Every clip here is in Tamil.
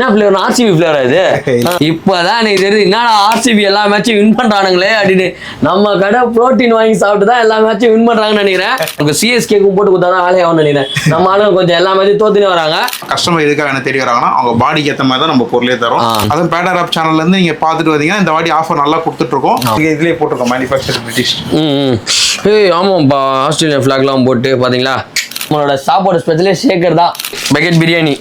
என்ன ஃபிளேவர்? ஆர்சிபி ஃபிளேவரா இது? இப்பதான் எனக்கு தெரியுது என்னடா ஆர்சிபி எல்லா மேட்சும் வின் பண்றானுங்களே அப்படின்னு. நம்ம கடை புரோட்டீன் வாங்கி சாப்பிட்டு தான் எல்லா மேட்சும் வின் பண்றாங்கன்னு நினைக்கிறேன். உங்க சிஎஸ்கேக்கும் போட்டு கொடுத்தாதான் வேலையை ஆகும்னு நினைக்கிறேன். நம்ம ஆளுங்க கொஞ்சம் எல்லா மேட்சும் தோத்துன்னு வராங்க. கஸ்டமர் எதுக்காக என்ன தெரிய வராங்கன்னா அவங்க பாடிக்கு ஏற்ற மாதிரி தான் நம்ம பொருளே தரோம். அதுவும் பேட்டர் ஆப் சேனல்ல இருந்து நீங்க பாத்துட்டு வந்தீங்கன்னா இந்த வாட்டி ஆஃபர் நல்லா கொடுத்துட்டு இருக்கோம். இதுலயே போட்டிருக்கோம் மேனுஃபேக்சர் பிரிட்டிஷ். ஆமாப்பா, ஆஸ்திரேலியன் ஃபிளாக்லாம் போட்டு பாத்தீங்களா. நம்மளோட சாப்பாடு ஸ்பெஷலே ஷேக்கர் தான். பக்கெட் பிரியாணி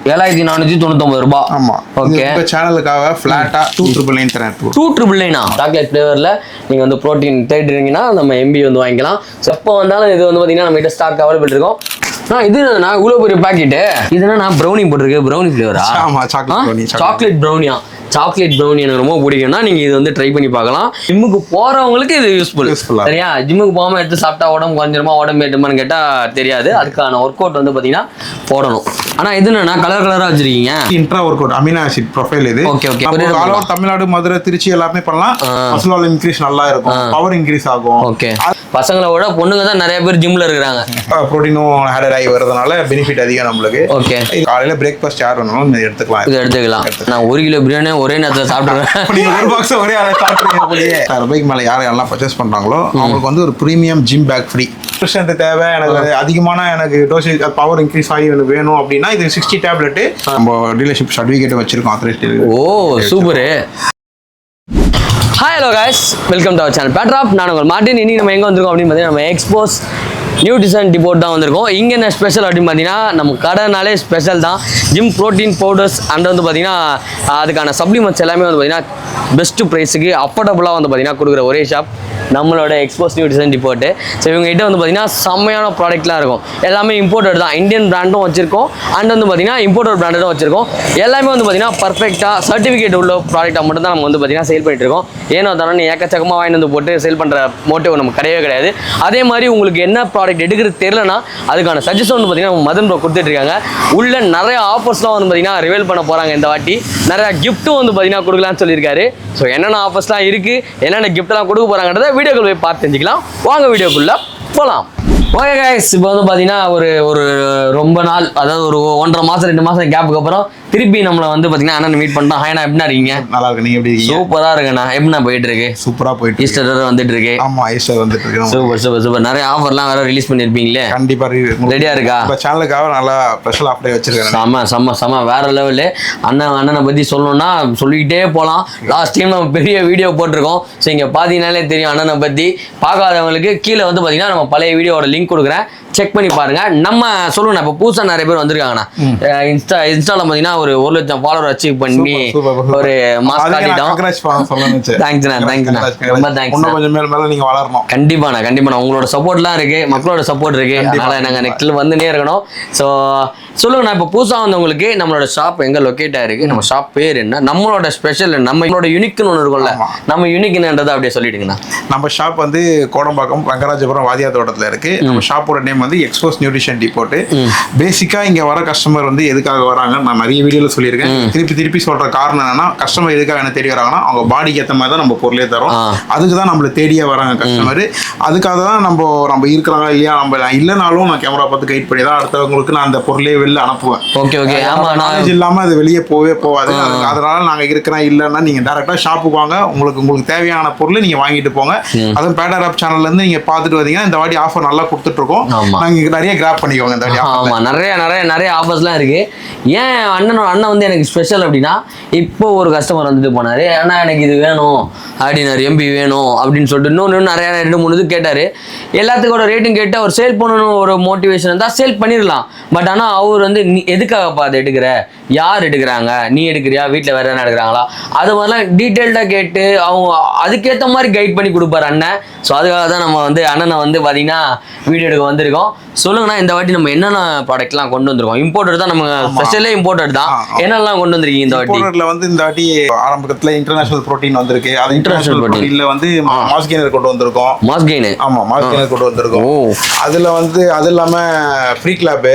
7499 ரூபாய். ஆமா, ஓகே. இந்த சேனலுக்காக ஃபிளாட்டா 2999 தரேன். 2999 சாக்லேட் ஃபிளேவர்ல நீங்க வந்து புரோட்டீன் தேடுறீங்கன்னா நம்ம எம்பி வந்து வாங்கிக்கலாம். எப்போ வந்தாலும் இது வந்து பாத்தீங்கன்னா நம்ம கிட்ட ஸ்டாக் அவைலபிள் இருக்கும். இது நான் இவ்வளவு பெரிய பாக்கெட். இது என்ன ப்ரௌனி போட்டிருக்கு? ப்ரௌனி ஃபிளேவரா? ஆமா, சாக்லேட் ப்ரௌனியா? சாக்லேட் ப்ரௌனி எனக்கு ரொம்ப பிடிக்கும்னா நீங்க இது வந்து ட்ரை பண்ணி பார்க்கலாம். ஜிம்முக்கு போறவங்களுக்கு இது யூஸ்ஃபுல். சரியா? ஜிம்முக்கு போகாம எடுத்து சாப்பிட்டா உடம்பு குறைஞ்சிருமா உடம்பு ஏற்றுமான்னு கேட்டா தெரியாது. அதுக்கான ஒர்க் அவுட் வந்து பாத்தீங்கன்னா போடணும். ஆனா இது என்னன்னா கலர் கலரா வச்சிருக்கீங்க. Intra work out amino acid profile இது. Okay okay. தமிழ்நாடு, மதுரை, திருச்சி எல்லாமே பண்ணலாம். மசில் இன்க்ரீஸ் நல்லா இருக்கும், பவர் இன்க்ரீஸ் ஆகும். ஓகே. பசங்களை விட பொண்ணுங்க தான் நிறைய பேர் ஜிம்ல இருக்காங்க. புரோட்டீனும் ஆட் ஆகி வரதுனால பெனிஃபிட் அதிகம் நம்மளுக்கு. ஓகே. காலையில பிரேக்ஃபாஸ்ட் யார் வேணாலும் எடுத்துக்கலாம். இது எடுத்துக்கலாம். நான் 1 கிலோ பிரியாணி ஒரே நேரத்தில் சாப்பிடுவேன். நீங்க ஒரு பாக்ஸ் ஒரே ஆளே சாப்பிடுறீங்க. ரூபாய்க்கு மேல யாரெல்லாம் பர்ச்சேஸ் பண்றாங்களோ அவங்களுக்கு வந்து ஒரு premium gym pack free. Percent தேவை எனக்கு அதிகமான எனக்கு டோசேஜ் பவர் இன்க்ரீஸ் ஆகி எனக்கு வேணும் அப்படின்னா இது 60 டேப்லெட் நம்ம டீலர்ஷிப் சர்டிஃபிகேட் வச்சிருக்கோம். Authorised. Oh super. Hi hello guys, welcome to our channel batter app. நான் உங்கள் மார்ட்டின். இன்னைக்கு நம்ம எங்கே வந்திருக்கோம் அப்படின்னு பார்த்தீங்கன்னா நம்ம எக்ஸ்போஸ் நியூட்ரிஷன் டிபோட் தான் வந்திருக்கோம். இங்கே என்ன ஸ்பெஷல் அப்படின்னு பார்த்தீங்கன்னா நம்ம கடைனாலே ஸ்பெஷல் தான். ஜிம் ப்ரோட்டீன் பவுடர்ஸ் அண்ட் வந்து பார்த்தீங்கன்னா அதுக்கான சப்ளிமெண்ட்ஸ் எல்லாமே வந்து பார்த்தீங்கன்னா பெஸ்ட்டு ப்ரைஸுக்கு அஃபோர்டபுளாக வந்து பார்த்தீங்கன்னா கொடுக்குற ஒரே ஷாப் நம்மளோட எக்ஸ்போஸ் நியூட்ரிஷன் டிபோட்டு. ஸோ இவங்ககிட்ட வந்து பார்த்தீங்கன்னா செம்மையான ப்ராடக்ட்லாம் இருக்கும். எல்லாமே இம்போர்ட்டட் தான். இந்தியன் பிராண்டும் வச்சிருக்கோம் அண்ட் வந்து பார்த்தீங்கன்னா இம்போர்ட்டட் பிராண்டடும் வச்சிருக்கோம். எல்லாமே வந்து பார்த்தீங்கன்னா பர்ஃபெக்டாக சர்டிஃபிகேட் உள்ள ப்ராடக்டாக மட்டும் தான் நம்ம வந்து பார்த்தீங்கன்னா சேல் பண்ணிட்டு இருக்கோம். ஏன்னா தானே ஏக்கச்சக்கமாக வாங்கிட்டு வந்து போட்டு சேல் பண்ணுற மோட்டிவ் நமக்கு கிடையவே கிடையாது. அதே மாதிரி உங்களுக்கு என்ன ப்ராடக்ட் எடுக்கிறது தெரியலனா அதுக்கான சஜஷன் வந்து பார்த்தீங்கன்னா மதன் ப்ரோ கொடுத்துட்டு இருக்காங்க. உள்ள நிறைய ஆஃபர்ஸ்லாம் வந்து பார்த்தீங்கன்னா ரிவீல் பண்ண போகிறாங்க இந்த வாட்டி. நிறைய கிஃப்ட்டும் வந்து பார்த்தீங்கன்னா கொடுக்கலான்னு சொல்லியிருக்காரு. ஸோ என்னென்ன ஆஃபர்ஸ்லாம் இருக்குது, என்னென்ன கிஃப்ட்லாம் கொடுக்க போகிறாங்கன்றத வீடியோக்குள்ள போய் பார்த்து தெரிஞ்சுக்கலாம். வாங்க வீடியோக்குள்ள போகலாம். ஓகே கைஸ், இப்போ வந்து பார்த்தீங்கன்னா ஒரு ரொம்ப நாள், அதாவது ஒரு 1.5 மாதம் 2 மாதம் கேப்புக்கு அப்புறம் திருப்பி நம்மளை வந்து பார்த்தீங்கன்னா அண்ணன் மீட் பண்ணிட்டோம். ஹாய்ண்ணா, எப்படின்னா இருக்கீங்க? நல்லா இருக்கு. நீங்க எப்படி இருக்கீங்க? சூப்பராக இருக்குண்ணா. எப்படின்னா போயிட்டு இருக்கு? சூப்பராக போயிட்டு. ஈஸ்டர் வந்துட்டு இருக்கு. ஆமா, ஈஸ்டர் வந்துட்டு இருக்கு. Super super super. நிறைய ஆஃபர்லாம் வேற ரிலீஸ் பண்ணிருப்பீங்களே. கண்டிப்பா ரெடியா இருக்கா? இப்போ சேனலுக்காக நல்லா ஸ்பெஷல் ஆஃபர் வச்சிருக்கேன். செம்ம வேற லெவலு. அண்ணனை பத்தி சொல்லணும்னா சொல்லிக்கிட்டே போகலாம். லாஸ்ட் டைம் நம்ம பெரிய வீடியோ போட்டிருக்கோம். ஸோ இங்கே பார்த்தீங்கன்னாலே தெரியும் அண்ணனை பற்றி. பார்க்காதவங்களுக்கு கீழே வந்து பார்த்தீங்கன்னா நம்ம பழைய வீடியோவோட லிங்க் கொடுக்குறேன், செக் பண்ணி பாருங்க. நம்ம சொல்லணும், இப்போ புதுசாக நிறைய பேர் வந்திருக்காங்கண்ணா. இன்ஸ்டால பார்த்தீங்கன்னா ஒரு 1 லட்சம் ஃபாலோவர் அச்சீவ் பண்ணி ஒரு மாஸ் காட்டிட்டோம். தேங்க்ஸ்ண்ணா, ரொம்ப தேங்க்ஸ். கொஞ்சம் மேல நீங்க வளரணும். கண்டிப்பாண்ணா உங்களோட சப்போர்ட்லாம் இருக்கு, மக்களோட சப்போர்ட் இருக்கு. அதனால நாங்கள் நெக்ஸ்ட்ல வந்துனே இருக்கணும். ஸோ சொல்லுங்கண்ணா, இப்போ புதுசாக வந்தவங்களுக்கு நம்மளோட ஷாப் எங்கே லொக்கேட் ஆயிருக்கு, நம்ம ஷாப் பேர் என்ன, நம்மளோட ஸ்பெஷல், நம்மளோட யூனிக்னு ஒன்று இருக்கும்ல, நம்ம யூனிக்ன்றதை அப்படியே சொல்லிடுங்கண்ணா. நம்ம ஷாப் வந்து கோடம்பாக்கம் ரங்கராஜபுரம் வாதியா தோட்டத்தில் இருக்கு. நம்ம ஷாப்போட நேம் வந்து எக்ஸ்போஸ் நியூட்ரிஷன் டிபோட். பேசிக்கா இங்க வர கஸ்டமர் வந்து எதுக்காக வராங்க நான் நிறைய வீடியோல சொல்லியிருக்கேன். திருப்பி சொல்ற காரணம் என்னன்னா, கஸ்டமர் எதுக்காக என்ன தேடி வராங்கன்னா அவங்க பாடிக்கு ஏற்ற மாதிரி தான் நம்ம பொருளே தரோம். அதுக்கு தான் நம்மள தேடியே வராங்க கஸ்டமர். அதுக்காக தான் நம்ம இருக்கிறாங்க இல்லையா, நம்ம இல்லைனாலும் நான் கேமரா பார்த்து கைட் பண்ணி தான் அடுத்தவங்களுக்கு நான் அந்த பொருளே வெளில அனுப்புவேன். Okay okay. ஆமா, நாலேஜ் இல்லாம அது வெளியே போகாது. அதனால நாங்க இருக்கிறேன் இல்லைன்னா நீங்க டைரக்டா ஷாப்புக்கு வாங்க, உங்களுக்கு தேவையான பொருள் நீங்க வாங்கிட்டு போங்க. அதுவும் பேட்டர் ஆப் சேனல்ல இருந்து நீங்க பாத்துட்டு வந்தீங்கன்னா இந்த வாட்டி ஆஃபர் நல்லா கொடுத்துட்டு இருக்கோம். நாங்க நிறைய கிராப் பண்ணிக்கோங்க இந்த வாட்டி. ஆமா, நிறைய ஆஃபர்ஸ்லாம் இருக்கு. ஏன் அண்ணன் வந்து எனக்கு ஸ்பெஷல் அப்படின்னா, இப்போ ஒரு கஸ்டமர் வந்துட்டு போனாரு, அண்ணா எனக்கு இது வேணும் அப்படின்னாரு, எம்பி வேணும் அப்படின்னு சொல்லிட்டு இன்னும் நிறைய 2-3 இது கேட்டாரு. எல்லாத்துக்கோட ரேட்டும் கேட்டு அவர் சேல் பண்ணணும் ஒரு மோட்டிவேஷன் இருந்தால் சேல் பண்ணிடலாம். பட் ஆனால் அவர் வந்து நீ எதுக்காகப்பா அதை எடுக்கிற, யார் எடுக்கிறாங்க, நீ எடுக்கிறியா, வீட்டில் வேற என்ன எடுக்கிறாங்களா, அது மாதிரிலாம் டீட்டெயில்டாக கேட்டு அவங்க அதுக்கேற்ற மாதிரி கைட் பண்ணி கொடுப்பாரு அண்ணன். ஸோ அதுக்காக தான் நம்ம வந்து அண்ணனை வந்து பார்த்தீங்கன்னா வீடியோ எடுக்க வந்திருக்கோம். சொல்லுங்கண்ணா, இந்த வாட்டி நம்ம என்னென்ன ப்ராடக்ட்லாம் கொண்டு வந்திருக்கோம்? இம்போர்ட்டட் தான், நம்ம ஸ்பெஷலே இம்போர்ட்டட் தான். என்னெல்லாம் கொண்டு வந்திருக்கீங்க இந்த வாட்டி? இம்போர்ட்டட்ல வந்து இந்த வாட்டி ஆரம்பத்தில் இன்டர்நேஷனல் புரோட்டீன் வந்திருக்கு. அது இன்டர்நேஷனல் புரோட்டீன்ல வந்து மாஸ் கெய்னர் கொண்டு வந்திருக்கோம். Mass gainer? ஆமா, மாஸ் கெய்னர் கொண்டு வந்திருக்கோம். அதுல வந்து அது இல்லாம ஃப்ரீ கிளப்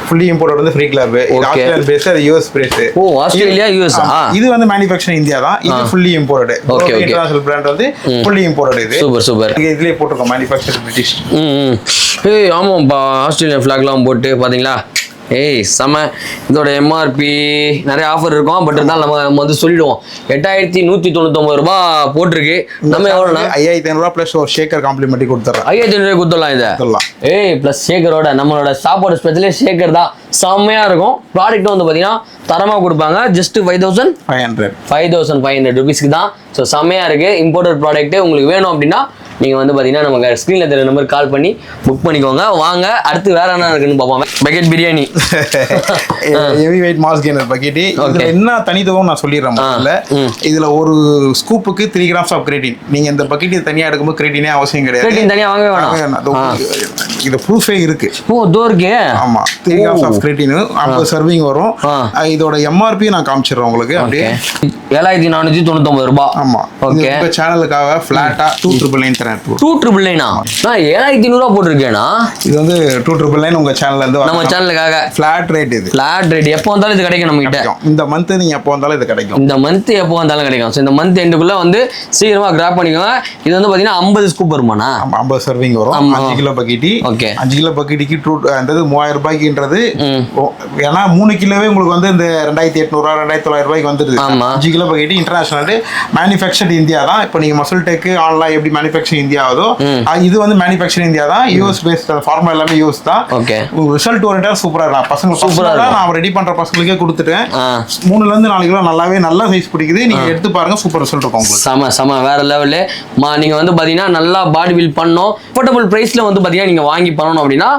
ஃபுல்லி இம்போர்ட்டட் வந்து ஃப்ரீ கிளப். ஆஸ்திரேலியன் பேஸ், அது யுஎஸ் பேஸ். ஓ, ஆஸ்திரேலியா யுஎஸ். இது வந்து மேனுஃபேக்சரிங் இந்தியா தான். இது fully imported. Okay okay. International brand வந்து ஃபுல்லி இம்போர்ட்டட். இது சூப்பர். இதுலயே போட்டுருக்கோம் மேனுஃபேக்சர் பிரிட்டிஷ். ஆமாப்பா, ஆஸ்திரேலியன் ஃபிளாக்லாம் போட்டு பாத்தீங்களா ஏய் செம. இதோட எம்ஆர்பி நிறைய ஆஃபர் இருக்கும், பட் இருந்தாலும் நம்ம வந்து சொல்லிடுவோம். 8199 ரூபாய் போட்டிருக்கு. நம்ம எவ்வளோண்ணா? 5500 ப்ளஸ் ஒரு ஷேக்கர் காம்ப்ளிமெண்ட்ரி கொடுத்துட்றேன். 5500 கொடுத்துடலாம் இதை. ஏய் ப்ளஸ் ஷேக்கரோட நம்மளோட சாப்பாடு ஸ்பெஷலே ஷேக்கர் தான். செம்மையா இருக்கும். ப்ராடக்ட் வந்து பார்த்தீங்கன்னா தரமாக கொடுப்பாங்க. ஜஸ்ட் 5500 ருபீஸ்க்கு தான். ஸோ செம்மையா இருக்கு. இம்போர்ட்டட் ப்ராடக்ட் உங்களுக்கு வேணும் அப்படின்னா நீங்கள் வந்து பார்த்தீங்கன்னா நமக்கு ஸ்க்ரீனில் தெரிய நம்பர் கால் பண்ணி புக் பண்ணிக்கோங்க. வாங்க அடுத்து வேற என்ன இருக்குன்னு பார்ப்போம். Bucket biryani heavy weight mass gainer bucket. இதுல என்ன தனித்துவம் நான் சொல்லிடுறேன். முதல்ல இதுல ஒரு ஸ்கூப்புக்கு 3 grams ஆஃப் கிரேட்டின். நீங்க இந்த பக்கெட் தனியா எடுக்கும்போது கிரேட்டினே அவசியம் கிடையாது. கிரேட்டின் தனியா வாங்க வேணாம். இது ப்ரூஃபே இருக்கு. ஓ தோ இருக்கே. ஆமா 3 grams ஆஃப் கிரேட்டின் 50 சர்விங் வரும். இதோட எம்ஆர்பி நான் காமிச்சிடுறேன் உங்களுக்கு. அப்படியே 7499 ரூபாய். ஆமா ஓகே. உங்க சேனலுக்காக ஃபிளாட்டா 2999 தரேன். 2999 நான் 7500 ரூபாய் போட்டுருக்கேனா? இது வந்து 2999 உங்க சேனல்ல இருந்து நம்ம சேனலுக்காக ஃபிளாட் ரேட். இது ஃபிளாட் ரேட். எப்போ வந்தாலும் இது கிடைக்கும் நம்ம கிட்ட. இந்த மந்த் நீங்க எப்போ வந்தாலும் இது கிடைக்கும். இந்த மந்த் எப்போ வந்தாலும் கிடைக்கும். ஸோ இந்த மந்த் எண்டுக்குள்ள வந்து சீக்கிரமா கிராப் பண்ணிக்கோங்க. இது வந்து பாத்தீங்கன்னா 50 ஸ்கூப் வருமாண்ணா? 50 சர்விங் வரும். 5 கிலோ பக்கெட்டி. ஓகே 5 கிலோ பக்கெட்டிக்கு அந்த 3000 ரூபாய்க்குன்றது. ஏன்னா 3 கிலோவே உங்களுக்கு வந்து இந்த 2800 2900 ரூபாய்க்கு வந்துருது. 5 கிலோ பக்கெட்டி இன்டர்நேஷனல் மேனுஃபேக்சர்ட் இந்தியா தான். இப்போ நீங்க மசில் டெக் ஆன்லைன் எப்படி மேனுஃபேக்சரிங் இந்தியா ஆகுதோ இது வந்து மேனுஃபேக்சரிங் இந்தியா தான். யூஎஸ் பேஸ்ட் ஃபார்முலா எல்லாமே யூஎஸ் தான். ஓகே ரிசல்ட் ஓரியன்டா சூப்பரா இருக்கு. பசங்க சூப்பரா நான் ரெடி பண்ற பசங்களுக்கே கொடுத்துட்டேன். 3ல இருந்து 4 கிலோ நல்லாவே நல்ல சைஸ் பிடிக்குது. நீங்க எடுத்து பாருங்க, சூப்பர் ரிசல்ட் இருக்கும் உங்களுக்கு. செம வேற லெவலு. நீங்க வந்து பாத்தீங்கன்னா நல்லா பாடி பில்ட் பண்ணணும், அஃபோர்டபுள் பிரைஸ்ல வந்து பாத்தீங்கன்னா நீங்க வாங்கி பண்ணணும் அப்படின்னா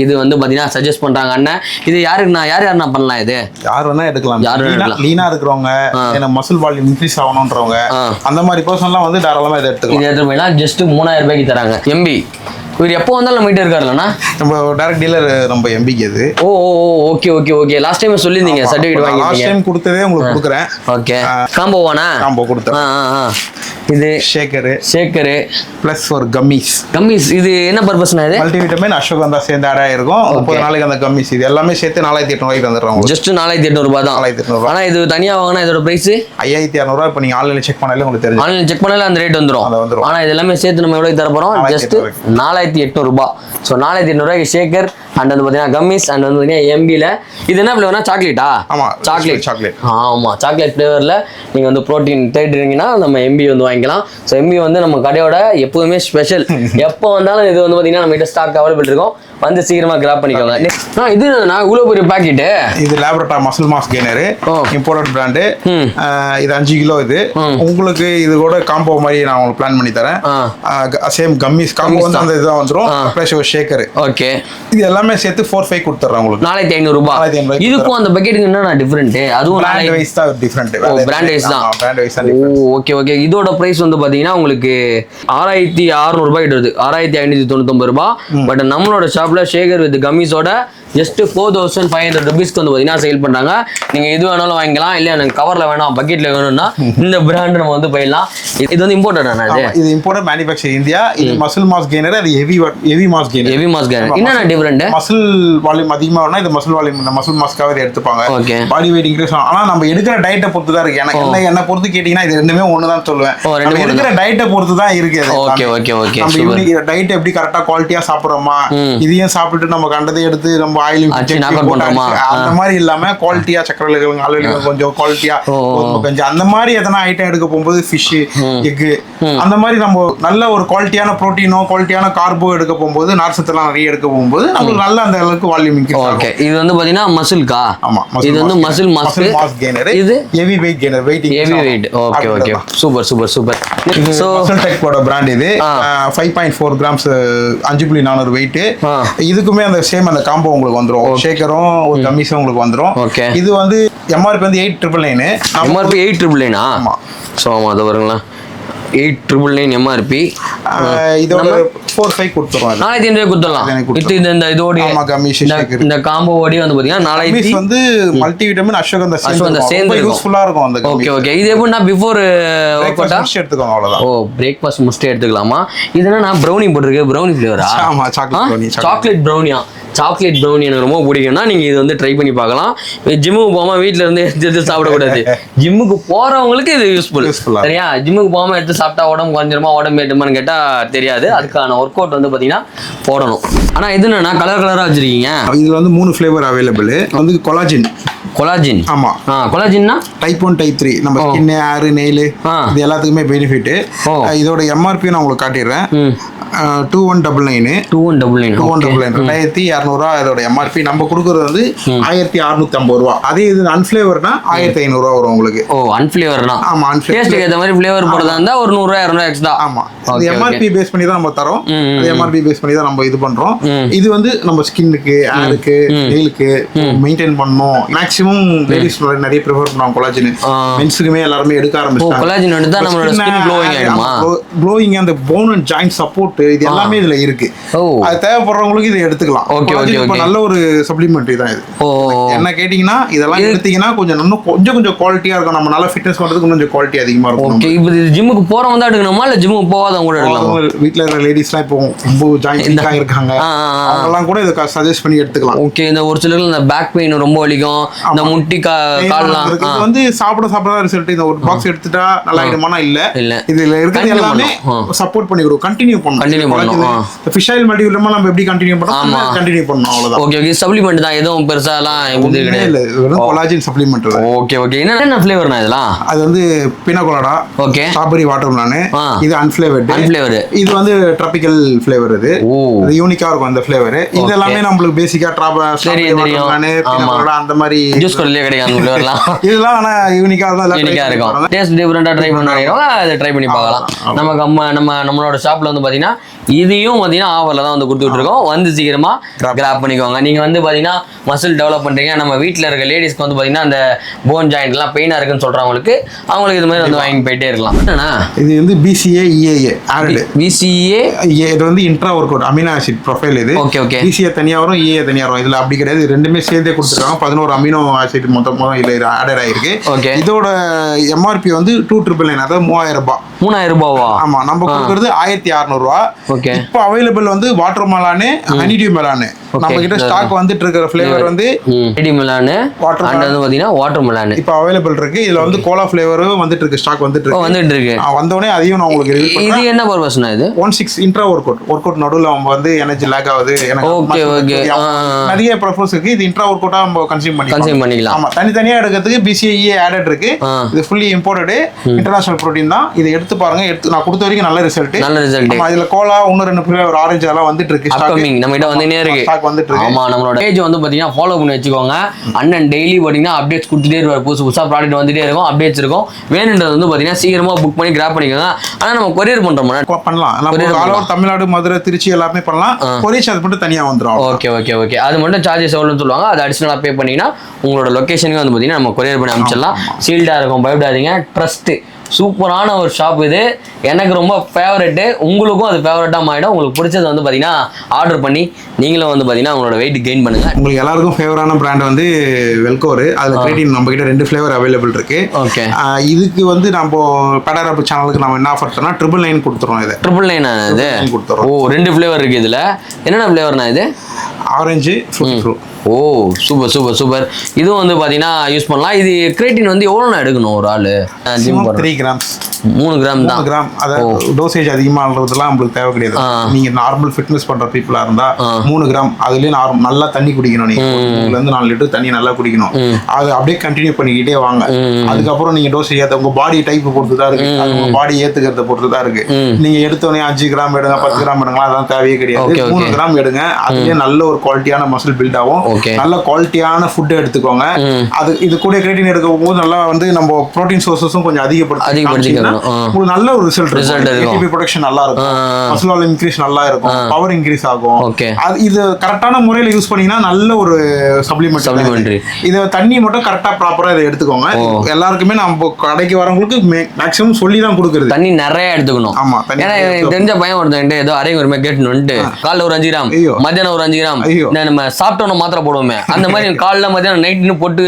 இது வந்து பாத்தீங்கன்னா சஜஸ்ட் பண்றாங்க அண்ணன். இது யாருக்குண்ணா? யாருன்னா பண்ணலாம்? இது யார் வேணா எடுக்கலாம். லீனா இருக்கிறவங்க, எனக்கு மசில் வால்யூம் இன்க்ரீஸ் ஆகணும்ன்றவங்க, அந்த மாதிரி பர்சன்லாம் வந்து தாராளமா இதை எடுத்துக்கலாம். இது எடுத்து போயிடலாம். ஜஸ்ட் 3000 ரூபாய்க்கு தராங்க. எம்பி இவர் எப்போ வந்தாலும் நம்ம கிட்ட இருக்காருல்லண்ணா? நம்ம டைரக்ட் டீலர் நம்ம எம்பிக்கு அது. ஓ ஓகே லாஸ்ட் டைம் சொல்லிருந்தீங்க சர்டிஃபிகேட் வாங்கி. லாஸ்ட் டைம் கொடுத்ததே உங்களுக்கு கொடுக்குறேன். ஓகே காம்போவானா? காம்போ கொடுத்தேன். இது ஷேக்கரு ப்ளஸ் ஒரு கம்மிஸ். இது என்ன பர்பஸ்னா? இது மல்டிவிட்டமின் அஸ்வகந்தா சேர்ந்து ஆட் ஆயிருக்கும். 30 நாளைக்கு அந்த கம்மிஸ் இது எல்லாமே சேர்த்து 4800 ரூபாய்க்கு வந்துடுறோம். ஜஸ்ட் 4800 ரூபாய் தான். 4800. ஆனா இது தனியா வாங்கினா இதோட பிரைஸ் 5600 ரூபாய். இப்போ நீங்க ஆன்லைன்ல செக் பண்ணாலே உங்களுக்கு தெரியும். ஆன்லைன்ல செக் பண்ணாலே அந்த ரேட் வந்துரும். ஆனா இது எல்லாமே சேர்த்து நம்ம எவ்வளவு தர போறோம்? ஜஸ்ட் 4800 ரூபாய். ஸோ 4800 ரூபாய்க்கு ஷேக்கர் அண்ட் வந்து பார்த்தீங்கன்னா கம்மிஸ் அண்ட் வந்து பார்த்தீங்கன்னா எம்பியில் இது என்ன ஃப்ளேவர்னா? சாக்லேட்டா? ஆமாம் சாக்லேட். ஆமாம் சாக்லேட் ஃப்ளேவரில் நீங்கள் வந்து ப்ரோட்டீன் தேடுறீங்கன்னா நம்ம எம்பி வந்து வாங்கிக்கலாம். ஸோ எம்பி வந்து நம்ம கடையோட எப்போதுமே ஸ்பெஷல். எப்போ வந்தாலும் இது வந்து பார்த்தீங்கன்னா நம்ம கிட்ட ஸ்டாக் அவைலபிள் இருக்கும். வந்து சீக்கிரமா கிராப் பண்ணிக்கோங்க. இது நான் இவ்வளோ பெரிய பாக்கெட்டு. இது Labrada muscle mass gainer imported brand. இது 5 கிலோ. இது உங்களுக்கு இது கூட காம்போ மாதிரி நான் உங்களுக்கு பிளான் பண்ணி தரேன். சேம் கம்மிஸ் காம்போ வந்து அந்த இதுதான் வந்துடும். ப்ளஸ் ஒரு ஷேக்கர். ஓகே இது எல்லாமே சேர்த்து 4-5 கொடுத்துறேன் உங்களுக்கு. 4500 ரூபாய். இதுக்கும் அந்த பக்கெட்டுக்கு என்ன டிஃபரெண்ட்? அதுவும் பிராண்ட் வைஸ் தான் டிஃபரெண்ட். பிராண்ட் வைஸ் தான். ஓகே இதோட பிரைஸ் வந்து பாத்தீங்கன்னா உங்களுக்கு 6600 ரூபாய் வருது. 6599 ரூபாய். பட் நம்மளோட ஷாப்ல ஷேகர் வித் கம்மிஸோட ஜஸ்ட் 4500 ருபீஸ்க்கு வந்து பார்த்தீங்கன்னா சேல் பண்ணுறாங்க. நீங்கள் எது வேணாலும் வாங்கிக்கலாம். இல்லை எனக்கு கவரில் வேணாம் பக்கெட்டில் வேணும்னா இந்த பிராண்ட் நம்ம வந்து போயிடலாம். இது வந்து இம்போர்ட்டட் ஆனா? இது இம்போர்ட்டட் மேனுஃபேக்சர் இந்தியா. இது மசில் மாஸ் கெய்னர். அது ஹெவி மாஸ் கெய்னர். என்னென்ன டிஃபரெண்ட்? மசில் வால்யூம் அதிகமாக வேணா இது மசில் வால்யூம் இந்த மசில் மாஸ்க்காக இதை எடுத்துப்பாங்க. பாடி வெயிட் இன்க்ரீஸ் ஆகும். ஆனால் நம்ம எடுக்கிற டயட்டை பொறுத்து தான் இருக்கு. எனக்கு என்ன பொறுத்து கேட்டிங்கன்னா இது ரெண்டுமே ஒன்று தான் சொல்லுவேன். நம்ம எடுக்கிற டயட்டை பொறுத்து தான் இருக்கு. நம்ம டயட் எப்படி கரெக்டாக குவாலிட்டியாக சாப்பிட்றோமா, இதையும் சாப்பிட்டுட்டு நம்ம கண்டதை எடுத்து நம்ம ஆயிலும் அந்த மாதிரி இல்லாம குவாலிட்டியா சக்கரவள்ளிகள் ஆளுகளுக்கு கொஞ்சம் குவாலிட்டியா கொஞ்சம் அந்த மாதிரி எதனா ஐட்டம் எடுக்க போகும்போது ஃபிஷ் எக் அந்த மாதிரி நம்ம நல்ல ஒரு குவாலிட்டியான புரோட்டீனோ குவாலிட்டியான கார்போ எடுக்க போகும்போது நார்சத்தெல்லாம் நிறைய எடுக்க போகும்போது நமக்கு நல்ல அந்த அளவுக்கு வால்யூம் இன்க்ரீஸ் ஆகும். இது வந்து பாத்தீங்கன்னா மசில்கா? ஆமா இது வந்து மசில் மாஸ் கெய்னர். இது heavy weight gainer. Heavy weight. Okay super so muscle டெக்கோட பிராண்ட். இது 5.4 கிராம்ஸ் 5.400 வெயிட். இதுக்குமே அந்த சேம் அந்த காம்போ உங்களுக்கு வந்துரும். ஷேக்கரும் ஒரு கம்மிஸும் உங்களுக்கு வந்துரும். இது வந்து எம்ஆர்பி வந்து 8999. எம்ஆர்பி 8999. ஆமா சோ ஆமா அது வருங்களா 8999 எம்ஆர்பி. இதோட 4-5 கொடுத்துறோம். 4500 கொடுத்துடலாம். இது இந்த இதோட இந்த காம்போ ஓடி வந்து பாத்தீங்கன்னா 4000 வந்து மல்டிவிட்டமின் அஸ்வகந்தா சேர்ந்து யூஸ்ஃபுல்லா இருக்கும். அந்த ஓகே இது எப்படின்னா பிஃபோர் பிரேக்ஃபாஸ்ட் எடுத்துக்கோங்க அவ்வளவுதான். ஓ பிரேக்ஃபாஸ்ட் முடிச்சிட்டு எடுத்துக்கலாமா? இது என்ன ப்ரௌனி போட்டுருக்கு? ப்ரௌனி ஃப்ளேவரா? ஆமா சாக்லேட் ப்ரௌனி. சாக்லேட் ப்ரௌனியா? சாக்லேட் ப்ரௌனி எனக்கு ரொம்ப பிடிக்கும்னா நீங்கள் இது வந்து ட்ரை பண்ணி பார்க்கலாம். ஜிம்முக்கு போகாமல் வீட்டில் இருந்து எடுத்து சாப்பிடக்கூடாது. ஜிம்முக்கு போகிறவங்களுக்கு இது யூஸ்ஃபுல். சரியா? ஜிம்முக்கு போகாமல் எடுத்து சாப்பிட்டா உடம்பு குறைஞ்சிருமா உடம்பு ஏற்றுமான்னு கேட்டால் தெரியாது. அதுக்கான ஒர்க் அவுட் வந்து பார்த்தீங்கன்னா போடணும். ஆனால் இது என்னன்னா கலர் கலராக வச்சுருக்கீங்க. இதில் வந்து 3 ஃப்ளேவர் அவைலபிள். வந்து கொலாஜின். ஆமா. கொலாஜின்னா டைப் 1 டைப் 3 நம்ம ஸ்கின், ஹேர், நெயில் இது எல்லாத்துக்குமே பெனிஃபிட். இதோட எம்ஆர்பி நான் உங்களுக்கு காட்டிடுறேன். 2199 2200 இதோட எம்ஆர்பி. நம்ம கொடுக்கறது வந்து 1650 ரூபா. அதே இது அன்ஃபிளேவர்னா 1500 ரூபா வரும் உங்களுக்கு. அன்ஃபிளேவர்னா? ஆமா, டேஸ்ட்க்கு ஏத்த மாதிரி ஃப்ளேவர் போடுறதா இருந்தா ஒரு 100 200 எக்ஸ்ட்ரா. ஆமா, அது எம்ஆர்பி பேஸ் பண்ணி தான் நம்ம தரோம். அது எம்ஆர்பி பேஸ் பண்ணி தான் நம்ம இது பண்றோம். இது வந்து நம்ம ஸ்கின்னுக்கு, ஹேருக்கு, நெயிலுக்கு மெயின்டைன் பண்ணனும். மேக்ஸிமம் லேடிஸ் நிறைய ப்ரிஃபர் பண்ணுவாங்க கொலாஜின். மென்ஸ்க்குமே எல்லாரும் எடுக்க ஆரம்பிச்சாங்க. கொலாஜின் எடுத்தா நம்மளோட ஸ்கின் க்ளோயிங் ஆயிடுமா? க்ளோயிங், அந்த போன் அண்ட் ஜாயிண்ட் சப்போர்ட் இது எல்லாமே இதுல இருக்கு. அது தேவைப்படுறவங்களுக்கு இதை எடுத்துக்கலாம். நல்ல ஒரு சப்ளிமெண்ட் தான் இது. என்ன கேட்டீங்கன்னா இதெல்லாம் எடுத்தீங்கன்னா கொஞ்சம் குவாலிட்டியா இருக்கும். நம்ம நல்லா ஃபிட்னஸ் பண்றதுக்கு கொஞ்சம் குவாலிட்டி அதிகமா இருக்கும். ஓகே, இப்போ இது ஜிம்முக்கு போறவங்க தான் எடுக்கணுமா இல்ல ஜிம்முக்கு போகாதவங்க கூட எடுக்கலாமா? வீட்ல இருக்கிற லேடிஸ்லாம் இப்போ ரொம்ப ஜாயிண்ட் இருக்காங்க, அவங்கலாம் கூட இத சஜஸ்ட் பண்ணி எடுத்துக்கலாம். ஓகே, இந்த ஒரு சிலருக்கு இந்த பேக் பெயின் ரொம்ப வலிக்கும், இந்த முட்டி கால்லாம் இது வந்து சாப்பிட ரிசல்ட். இந்த ஒரு பாக்ஸ் எடுத்துட்டா நல்லா ஆயிடுமானா இல்ல. இதுல இருக்கிறது எல்லாமே சப்போர்ட் பண்ணி கொடுக்கும். கண்டினியூ பண்ணணும். ஃபிஷ் ஆயில் மல்டிவிட்டமின் நம்ம எப்படி கண்டினியூ பண்ணணும் அவ்வளவுதான். ஓகே, சப்ளிமெண்ட் தான், எதுவும் பெருசாலாம் இது கிடையாது. வெறும் கொலாஜன் சப்ளிமெண்ட். ஓகே, என்ன ஃப்ளேவர்னா இதெல்லாம்? அது வந்து பினா கொலாடா, ஓகே, ஸ்ட்ராபெரி வாட்டர்மெலன். இது அன்ஃப்ளேவர்ட். இது வந்து ட்ராபிக்கல் ஃப்ளேவர். இது யூனிக்கா இருக்கும் அந்த ஃப்ளேவர். இது எல்லாமே நம்மளுக்கு பேசிக்கா ஸ்ட்ராபெரி வாட்டர்மெலன், பினா கொலாடா அந்த மாதிரி ஜூஸ் கடையிலே கிடைக்கும் அந்த ஃப்ளேவர்லாம். இதெல்லாம் ஆனா யூனிக்கா இருக்கும். டேஸ்ட் டிஃபரண்டா ட்ரை பண்ணுவாங்க, அதை ட்ரை பண்ணி பார்க்கலாம். நம்மளோட ஷாப்ல வந்து பாத்தீங்கன்னா இதையும் பார்த்தீங்கன்னா ஆஃபரில் தான் வந்து கொடுத்துட்டு இருக்கோம். வந்து சீக்கிரமா கிராப் பண்ணிக்கோங்க. நீங்கள் வந்து பார்த்தீங்கன்னா மசில் டெவலப் பண்ணுறீங்க, நம்ம வீட்டில் இருக்க லேடிஸ்க்கு வந்து பார்த்தீங்கன்னா அந்த போன் ஜாயிண்ட்லாம் பெயினாக இருக்குன்னு சொல்கிறவங்களுக்கு அவங்களுக்கு இது மாதிரி வந்து வாங்கி போயிட்டே இருக்கலாம். என்னன்னா இது வந்து BCA EAA ஆட். BCA இது வந்து intra work out amino acid profile. இது ஓகே. BCA தனியாக வரும், EAA தனியாக வரும். இதில் அப்படி கிடையாது, ரெண்டுமே சேர்ந்தே கொடுத்துருக்காங்க. 11 அமினோ ஆசிட் மொத்தம் இதில் ஆடட் ஆயிருக்கு. ஓகே, இதோட எம்ஆர்பி வந்து 2999, அதாவது 3000 ரூபாய். 3000 ரூபாவா? ஆமா, நம்ம கொடுக்கறது 1600 ரூபா. ஓகே, இப்போ அவைலபிள் வந்து வாட்டர் மெலானு, ஹனிடியூ மெலானு. நம்ம கிட்ட ஸ்டாக் வந்துட்டு இருக்கிற ஃப்ளேவர் வந்து ஹனிடியூ மெலானு, வாட்டர் மெலானு இப்போ அவைலபிள் இருக்கு. இதுல வந்து கோலா ஃப்ளேவரும் வந்துட்டு இருக்கு, ஸ்டாக் வந்துட்டு இருக்கு. வந்தோடனே அதையும் நான் உங்களுக்கு ரிவ்யூ பண்றேன். இது என்ன பர்பஸ்னா? இது 16 இன்ட்ரா ஒர்க் அவுட் நடுவுல நம்ம வந்து எனர்ஜி லேக் ஆகுது, எனக்கு ஓகே நிறைய பர்பஸ் இருக்கு. இது இன்ட்ரா ஒர்க் அவுட்டா நம்ம கன்சியூம் பண்ணிக்கலாம். ஆமா, தனித்தனியா எடுக்கிறதுக்கு BCA EAA ஆடட் இருக்கு. இது ஃபுல்லி இம்போர்ட்டட் இன்டர்நேஷனல் புரோட்டீன் தான். இதை எடுத்து பாருங்க. நான் கொடுத்த வரைக்கும் நல்ல ரிசல்ட். இதுல கோலா இன்னும் 2 ஃப்ளேவர் ஆரஞ்சு எல்லாம் வந்துட்டு இருக்கு. நம்ம கிட்ட வந்துனே இருக்கு, ஸ்டாக் வந்துட்டு இருக்கு. ஆமா, நம்மளோட பேஜ் வந்து பாத்தீங்கன்னா ஃபாலோ பண்ணி வச்சுக்கோங்க. அண்ணன் டெய்லி பாத்தீங்கன்னா அப்டேட்ஸ் கொடுத்துட்டே இருப்பார். புதுசா ப்ராடக்ட் வந்துட்டே இருக்கும், அப்டேட்ஸ் இருக்கும். வேணுன்றது வந்து பாத்தீங்கன்னா சீக்கிரமா புக் பண்ணி கிராப் பண்ணிக்கோங்க. ஆனா நம்ம கொரியர் பண்றோம், பண்ணலாம். நம்ம தமிழ்நாடு, மதுரை, திருச்சி எல்லாமே பண்ணலாம். கொரியர் சார்ஜ் மட்டும் தனியா வந்துரும். ஓகே, அது மட்டும் சார்ஜஸ் எவ்வளவுன்னு சொல்லுவாங்க. அது அடிஷனலா பே பண்ணீங்கன்னா உங்களோட லொகேஷனுக்கு வந்து பாத்தீங்கன்னா நம்ம கொரியர் பண்ணி அனுப்பிச்சிடலாம். சீல்டா இருக்கும், பயப்படாதீங்க. ட்ரஸ்ட் சூப்பரான ஒரு ஷாப் இது. எனக்கு ரொம்ப ஃபேவரெட்டு, உங்களுக்கும் அது ஃபேவரட்டாக மாறிடும். உங்களுக்கு பிடிச்சது வந்து பார்த்தீங்கன்னா ஆர்டர் பண்ணி நீங்களும் வந்து பார்த்தீங்கன்னா உங்களோட வெயிட் கெயின் பண்ணுங்கள். உங்களுக்கு எல்லாருக்கும் ஃபேவரான பிராண்ட் வந்து வெல்கோர். அதில் கிரியேட்டின் நம்ம கிட்ட 2 ஃப்ளேவர் அவைலபிள் இருக்கு. ஓகே, இதுக்கு வந்து நம்ம பெடராப் சேனலுக்கு நம்ம என்ன ஆஃபர் பண்ணா 999 கொடுத்துறோம். இது 999 கொடுத்துறோம். 2 ஃப்ளேவர் இருக்கு. இதில் என்னென்ன ஃப்ளேவர்னா? இது ஆரஞ்சு, ஃப்ரூட். சூப்பர். இதுவும் வந்து பார்த்தீங்கன்னா யூஸ் பண்ணலாம். இது கிரியேட்டின் வந்து எவ்வளோ எடுக்கணும் ஒரு ஆள்? 3 கிராம்ஸ். 3 கிராம் தான். 3 கிராம். அதாவது டோசேஜ் அதிகமாகிறதுலாம் நம்மளுக்கு தேவை கிடையாது. நீங்க நார்மல் ஃபிட்னஸ் பண்ற பீப்புளா இருந்தா 3 கிராம் அதுலயே நல்லா தண்ணி குடிக்கணும். நீங்க 3 லிட்டர் தண்ணி நல்லா குடிக்கணும். அது அப்படியே கண்டினியூ பண்ணிக்கிட்டே வாங்க. அதுக்கப்புறம் நீங்க டோசேஜ் ஏற்ற உங்க பாடி டைப் பொறுத்து தான் இருக்கு. உங்க பாடி ஏத்துக்கிறத பொறுத்து தான் இருக்கு. நீங்க எடுத்தோடனே 5 கிராம் எடுங்க, 10 கிராம் எடுங்களா, அதெல்லாம் தேவையே கிடையாது. 3 கிராம் எடுங்க. அதுலயே நல்ல ஒரு குவாலிட்டியான மசில் பில்ட் ஆகும். நல்ல குவாலிட்டியான ஃபுட் எடுத்துக்கோங்க. அது இது கூட கிரியேட்டின் எடுக்கும் போது நல்லா வந்து நம்ம புரோட்டீன் சோர்சஸும் கொஞ்சம் அதிகப்படுத்திக்கணும். உங்களுக்கு நல்ல ஒரு ரிசல்ட் இருக்கும். ATP ப்ரொடக்ஷன் நல்லா இருக்கும், மசில் வால்யூம் இன்க்ரீஸ் நல்லா இருக்கும், பவர் இன்க்ரீஸ் ஆகும். அது இது கரெக்டான முறையில் யூஸ் பண்ணீங்கன்னா நல்ல ஒரு சப்ளிமெண்ட். இதை தண்ணி மட்டும் கரெக்டா ப்ராப்பரா இதை எடுத்துக்கோங்க. எல்லாருக்குமே நம்ம கடைக்கு வரவங்களுக்கு மேக்ஸிமம் சொல்லி தான் கொடுக்குறது. தண்ணி நிறைய எடுத்துக்கணும். ஆமா, ஏன்னா தெரிஞ்ச பையன் ஒருத்தன் ஏதோ அரைங்க ஒரு கேட்டு காலைல ஒரு 5 கிராம், மத்தியானம் ஒரு 5 கிராம், நம்ம சாப்பிட்டோம் மாத்திரை மாத்திரை போடுவோமே அந்த மாதிரி காலைல மத்தியானம் நைட்னு போட்டு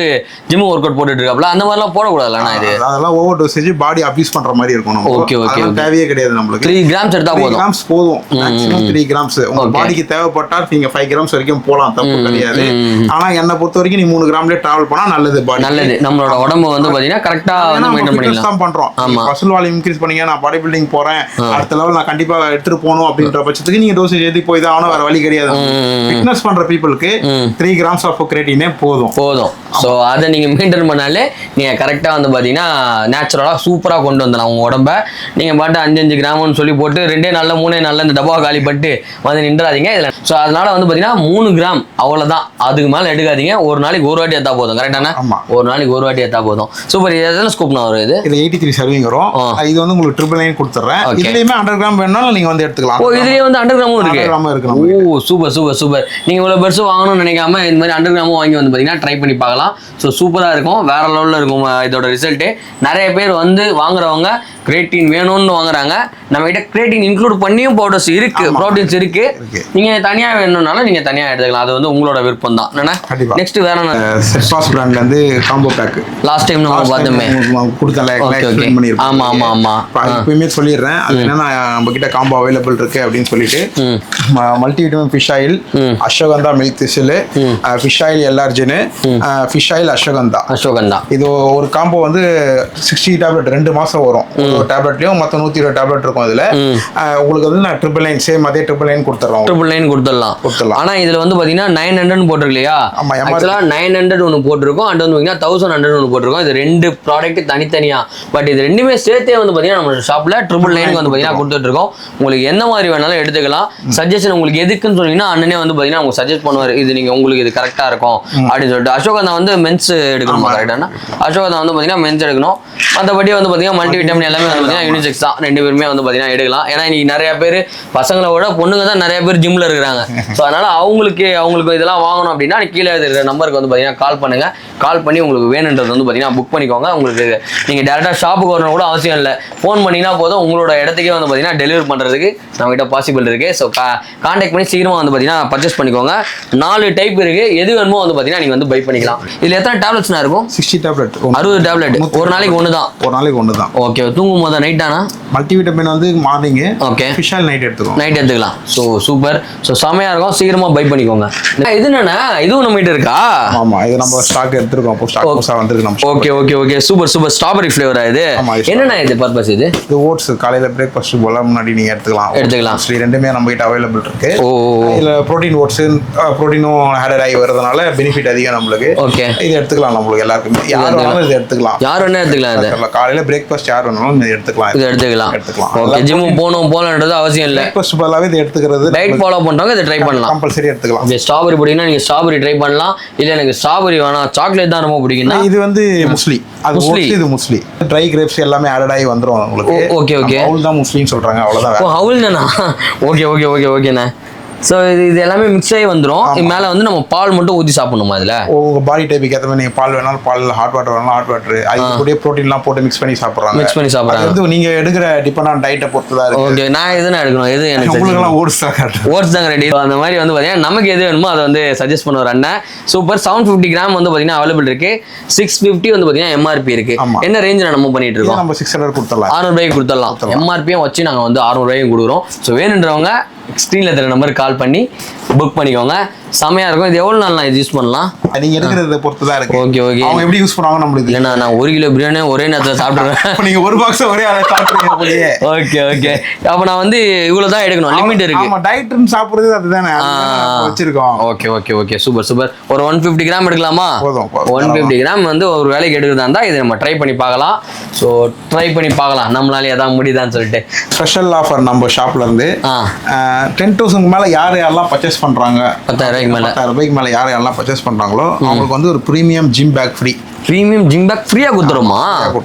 ஜிம் ஒர்க் அவுட் போட்டுட்டு இருக்காப்ல அந்த மாதிரிலாம் போடக்கூடாதுல்ல இது அதெல்லாம் ஓவர் டோசேஜ் பாடி அபியூஸ் பண்ற மாதிரி இருக்கும். ஓகே ஓகே தேவையே கிடையாது நம்மளுக்கு. 3 கிராம்ஸ் எடுத்தா போதும். 3 கிராம்ஸ் போதும். மேக்ஸிமம் 3 கிராம்ஸ் உங்க பாடிக்கு தேவைப்பட்டா நீங்க 5 கிராம்ஸ் வரைக்கும் போலாம், தப்பு கிடையாது. ஆனா என்ன பொறுத்த வரைக்கும் நீ 3 கிராம்லயே டிராவல் பண்ணா நல்லது. பாடி நல்லது. நம்மளோட உடம்பு வந்து பாத்தீங்கன்னா கரெக்ட்டா வந்து மெயின்டைன் பண்ணிக்கலாம். தான் பண்றோம். மசில் வால்யூம் இன்கிரீஸ் பண்ணீங்க, நான் பாடி பில்டிங் போறேன், அடுத்த லெவல் நான் கண்டிப்பா எடுத்துட்டு போகணும் அப்படின்ற பட்சத்துக்கு நீங்க டோசேஜ் ஏத்தி போய் தான் ஆகணும், வேற வழி கிடையாது. ஃபிட்னஸ் பண்ற பீப்புளுக்கு 3 கிராம்ஸ் ஆஃப் கிரியேட்டினே போதும். ஸோ அதை நீங்க மெயின்டைன் பண்ணாலே நீங்க கரெக்டா வந்து பாத்தீங்கன்னா நேச்சுரலா சூப்பரா கொண்டு வந்துடலாம் உங்க உடம்ப. நீங்க பாட்டு 5 கிராம்னு சொல்லி போட்டு 2 நாள்ல 3 நாள்ல இந்த டப்பா காலி பண்ணிட்டு வந்து நின்றாதீங்க இதுல. ஸோ அதனால வந்து பாத்தீங்கன்னா 3 கிராம் அவ்வளவுதான், அதுக்கு மேல எடுக்காதீங்க. ஒரு நாளைக்கு ஒரு வாட்டி எடுத்தா போதும். கரெக்டான ஒரு நாளைக்கு ஒரு வாட்டி எடுத்தா போதும். சூப்பர். எதனா ஸ்கூப்னா வரும் இது 83 சர்விங் வரும். இது வந்து உங்களுக்கு 999 கொடுத்துறேன். இதுலயுமே 100 கிராம் வேணாலும் நீங்க வந்து எடுத்துக்கலாம். இதுலயே வந்து 100 கிராமும் இருக்கு. ஓ சூப்பர் சூப்பர் சூப்பர். நீங்க இவ்வளவு பெருசு வாங்கணும்னு நினைக்காம இந்த மாதிரி 100 கிராமும் வாங்கி வந்து பாத்தீங்கன்னா ட்ரை பண்ணி பார்க்கலாம். ஸோ சூப்பரா இருக்கும், வேற லெவல்ல இருக்கும் இதோட ரிசல்ட். நிறைய பேர் வந்து வாங்குறவங்க கிரியேட்டின் வேணும்னு வாங்குறாங்க. நம்ம கிட்ட கிரியேட்டின் இன்க்ளூட் பண்ணியும் பவுடர்ஸ் இருக்கு, ப்ரோட்டீன்ஸ் இருக்கு. நீங்க தனியா வேணும்னாலும் நீங்க தனியா எடுத்துக்கலாம், அது வந்து உங்களோட விருப்பம் தான். நெக்ஸ்ட் வேற செட்பாஸ் பிராண்ட்ல இருந்து காம்போ பேக் லாஸ்ட் டைம் நம்ம பார்த்தோமே கொடுத்தல எக்ஸ்பிளைன் பண்ணிருக்கேன். ஆமா ஆமா ஆமா. இப்பவுமே சொல்லிடுறேன், அது என்னன்னா நம்ம கிட்ட காம்போ அவைலபிள் இருக்கு அப்படின்னு சொல்லிட்டு multi vitamin fish oil, ashwagandha milk thistle, fish oil L arginine, fish oil ashwagandha. இது ஒரு காம்போ வந்து 60 டேப்லெட் 2 மாசம் வரும். ஒரு டேப்லெட்லயும் மொத்தம் 120 டேப்லெட் இருக்கும். அதுல உங்களுக்கு வந்து நான் 999 சேம் அதே 999 கொடுத்துறோம். 999 ஆனா இதுல வந்து பாத்தீங்கன்னா 900 போட்டிருக்கு இல்லையா? ஆக்சுவலா 900 ஒன்று போட்டிருக்கும், அண்ட் வந்து பாத்தீங்கன்னா 1100 ஒன்று போட்டிருக்கும். இது 2 ப்ராடக்ட் தனித்தனியா. பட் இது ரெண்டுமே சேர்த்தே வந்து பாத்தீங்கன்னா நம்ம ஷாப்ல 999 வந்து பாத்தீங்கன்னா கொடுத்துட்டு இருக்கோம். உங்களுக்கு எந்த மாதிரி வேணாலும் எடுத்துக்கலாம். சஜஷன் உங்களுக்கு எதுக்குன்னு சொன்னீங்கன்னா அண்ணனே வந்து பாத்தீங்கன்னா உங்களுக்கு சஜஸ்ட் பண்ணுவார், இது நீங்க உங்களுக்கு இது கரெக்டா இருக்கும் அப்படின்னு சொல்லிட்டு. அசோகந்தா வந்து மென்ஸ் எடுக்கணும் கரெக்டான. அசோகந்தா வந்து பாத்தீங்கன்னா மென்ஸ் எடுக்கணும். மற்றபடி வந்து பாத்தீங்கன்னா மல்டி விட்டமின் எல்லாமே வந்து பாத்தீங்கன்னா யூனிசெக்ஸ் தான். 2 பேருமே வந்து பாத்தீங்கன்னா எடுக்கலாம். ஏன்னா இன்னைக்கு நிறைய பேர் பசங்களை விட பொண்ணுங்க தான் நிறைய பேர் ஜிம்ல இருக்கிறாங்க. ஸோ அதனால அவங்களுக்கு இதெல்லாம் வாங்கணும் அப்படின்னா கீழே இருக்கிற நம்பருக்கு வந்து பாத்தீங்கன்னா கால் பண்ணுங்க. கால் பண்ணி உங்களுக்கு வேணுன்றது வந்து பாத்தீங்கன்னா புக் பண்ணிக்கோங்க. உங்களுக்கு நீங்க டேரக்டா ஷாப்புக்கு வரணும் கூட அவசியம் இல்லை, ஃபோன் பண்ணினா போதும், உங்களோட இடத்துக்கே வந்து பாத்தீங்கன்னா டெலிவரி பண்றதுக்கு நம்ம கிட்ட பாசிபிள் இருக்கு. ஸோ கான்டாக்ட் பண்ணி சீக்கிரமா வந்து பாத்தீங்கன்னா பர்ச்சேஸ் பண்ணிக்கோங்க. 4 டைப் இருக்கு, எது வேணுமோ வந்து பாத்தீங்கன்னா நீங்க வந்து பை பண்ணிக்கலாம். இதுல எத்தனை டேப்லெட்ஸ்னா இருக்கும்? 60 டேப்லெட், 60 டேப்லெட். ஒரு நாளைக்கு ஒன்று தான். ஒரு நாளைக்கு ஒன்று தான். ஓகே. தூங்கும் போது நைட் ஆனா மல்டி விட்டமின் வந்து morning, okay, fish oil night எடுத்துக்கலாம். So super. ஸோ செமையா இருக்கும், சீக்கிரமா பை பண்ணிக்கோங்க. இது என்னன்னா இதுவும் நம்ம கிட்ட இருக்கா? ஆமா, இது நம்ம ஸ்டாக் எடுத்துருக்கோம். அப்போ ஸ்டாக் புதுசா வந்திருக்கு நம்ம. Okay okay okay. Super super. Strawberry ஃப்ளேவரா இது? என்னன்னா இது பர்பஸ்? இது ஓட்ஸ் காலையில பிரேக்ஃபாஸ்ட் போல முன்னாடி நீங்க எடுத்துக்கலாம். ரெண்டுமே நம்ம கிட்ட அவைலபிள் இருக்கு. இதுல புரோட்டீன் ஓட்ஸ், புரோட்டீனும் ஆடட் ஆகி வரதுனால பெனிஃபிட் அதிகம் நம்மளுக்கு. ஓகே, இது எடுத்துக்கலாம். நம்மளுக்கு எல்லாருக்குமே யார் வேணாலும் இது எடுத்துக்கலாம். யார் வேணா எடுத்துக்கலாம். இது காலையில பிரேக்ஃபாஸ்ட் யார் வேணாலும் இது எடுத்துக்கலாம். ஓகே. ஜிம் போகணும்ன்றது அவசியம் இல்லை. பிரேக்ஃபாஸ்ட் பதிலாவே இது எடுத்துக்கிறது. டயட் ஃபாலோ பண்றவங்க இதை ட்ரை பண்ணலாம். கம்பல்சரி எடுத்துக்கலாம். ஓகே. ஸ்ட்ராபெரி பிடிக்கும்னா நீங்க ஸ்ட்ராபெரி ட்ரை பண்ணலாம். இல்ல எனக்கு ஸ்ட்ராபெரி வேணாம், சாக்லேட் தான் ரொம்ப பிடிக்கும்னா இது வந்து முஸ்லி. அது இது முஸ்லி. ட்ரை கிரேப்ஸ் எல்லாமே ஆட் ஆகி வந்துரும் உங்களுக்கு. Okay okay. ஹவுல் தான் முஸ்லின்னு சொல்றாங்க, அவ்வளவுதான். ஓ ஹவுல் தானா? ஓகே ஓகே ஓகே ஓகேண்ணா. ஸோ இது எல்லாமே மிக்ஸ் ஆகி வந்துடும். இது மேலே வந்து நம்ம பால் மட்டும் ஊற்றி சாப்பிடணுமா? அதில் உங்கள் பாடி டைப்புக்கு ஏற்ற மாதிரி நீங்கள் பால் வேணாலும் பால், ஹாட் வாட்டர் வேணாலும் ஹாட் வாட்டர், அது கூட ப்ரோட்டீன்லாம் போட்டு மிக்ஸ் பண்ணி சாப்பிட்றாங்க. அது நீங்கள் எடுக்கிற டிபெண்ட் ஆன் டயட்டை பொறுத்து தான் இருக்கு. ஓகே. நான் எதுனா எடுக்கணும்? எது எனக்கு உங்களுக்குலாம் ஓட்ஸ் தான் ரெடி. அந்த மாதிரி வந்து பார்த்தீங்கன்னா நமக்கு எது வேணுமோ அதை வந்து சஜஸ்ட் பண்ணுவார் அண்ணன். சூப்பர். 750 கிராம் வந்து பார்த்தீங்கன்னா அவைலபிள் இருக்கு. 650 வந்து பார்த்தீங்கன்னா எம்ஆர்பி இருக்கு. என்ன ரேஞ்சில் நம்ம பண்ணிட்டு இருக்கோம்? நம்ம 600 கொடுத்துடலாம், 600 ரூபாய்க்கு கொடுத்துடலாம். எம்ஆர்பியும் வச்சு நாங்கள் வந்து 600 ரூபாய்க்கு கொடுக்குறோம். ஸோ வேணுன்றவங்க ஸ்க்ரீனில் இருக்கிற நம்பருக்கு கால் பண்ணி புக் பண்ணிக்கோங்க. செமையா இருக்கும். இது எவ்வளவு நாள் இது யூஸ் பண்ணலாம்? நீங்க எடுக்கிறத பொறுத்து தான் இருக்கு. Okay okay. அவங்க எப்படி யூஸ் பண்ணுவாங்க நம்மளுக்கு இல்லைண்ணா, நான் 1 கிலோ பிரியாணி ஒரே நேரத்தில் சாப்பிடுவேன். நீங்க ஒரு பாக்ஸ் ஒரே ஆளே சாப்பிடுறீங்க போலயே. Okay okay. அப்ப நான் வந்து இவ்வளவு தான் எடுக்கணும், லிமிட் இருக்கு. ஆமா, டயட்னு சாப்பிடுறது அதுதானே வச்சிருக்கோம். Okay okay okay. Super super. ஒரு 150 கிராம் எடுக்கலாமா? போதும். 150 கிராம் வந்து ஒரு வேலைக்கு எடுக்கிறதா இருந்தா இது நம்ம ட்ரை பண்ணி பார்க்கலாம். ஸோ ட்ரை பண்ணி பார்க்கலாம் நம்மளால ஏதாவது முடியுதான்னு சொல்லிட்டு. ஸ்பெஷல் ஆஃபர் நம்ம ஷாப்ல இருந்து 10,000 மேல யாரெல்லாம் பர்ச்சேஸ் பண்றாங்க, 10,000 ரூபாய்க்கு மேல யாரெல்லாம் பர்ச்சேஸ் பண்றாங்களோ அவங்களுக்கு வந்து ஒரு premium gym pack free. Premium gym pack ஃப்ரீயா கொடுத்துருமா?